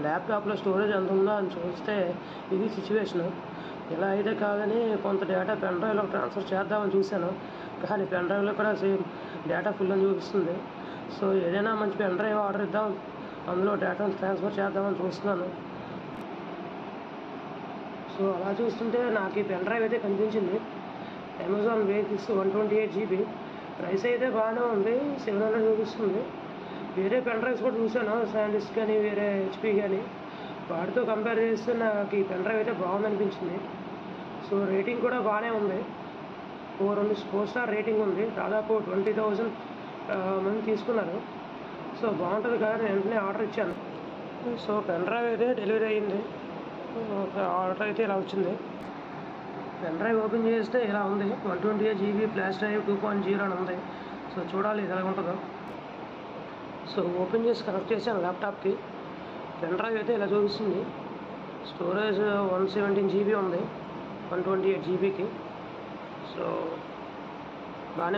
ల్యాప్టాప్లో స్టోరేజ్ ఎంత ఉందో అని చూస్తే ఇది సిచ్యువేషను. ఇలా అయితే కాదని కొంత డేటా పెన్ డ్రైవ్లోకి ట్రాన్స్ఫర్ చేద్దామని చూశాను, కానీ పెన్ డ్రైవ్లో కూడా సేమ్ డేటా ఫుల్ అని చూపిస్తుంది. సో ఏదైనా మంచి పెన్ డ్రైవ్ ఆర్డర్ ఇద్దాం, అందులో డేటాను ట్రాన్స్ఫర్ చేద్దామని చూస్తున్నాను. సో అలా చూస్తుంటే నాకు ఈ పెన్ డ్రైవ్ అయితే కనిపించింది. Amazon వేకిక్స్ 128 GB. ప్రైస్ అయితే బాగానే ఉంది, 700 చూపిస్తుంది. వేరే పెన్ డ్రైవ్స్ కూడా చూశాను, శాండిస్క్ కానీ వేరే హెచ్పి కానీ. వాటితో కంపేర్ చేస్తే నాకు ఈ పెన్ డ్రైవ్ అయితే బాగుందనిపించింది. సో రేటింగ్ కూడా బాగానే ఉంది, 4 స్టార్ రేటింగ్ ఉంది. దాదాపు 20,000 మంది తీసుకున్నారు. సో బాగుంటుంది కదా, నేను వెంటనే ఆర్డర్ ఇచ్చాను. సో పెన్ డ్రైవ్ అయితే డెలివరీ అయ్యింది. ఆర్డర్ అయితే ఇలా వచ్చింది. పెన్ డ్రైవ్ ఓపెన్ చేస్తే ఇలా ఉంది, 128 GB ఫ్లాష్ డ్రైవ్ 2.0 అని ఉంది. సో చూడాలి ఇది ఎలా ఉంటుందో. సో ఓపెన్ చేసి కనెక్ట్ చేశాను ల్యాప్టాప్కి. పెన్ డ్రైవ్ అయితే ఇలా చూపిస్తుంది. స్టోరేజ్ 117 GB ఉంది 128 GBకి. సో బాగానే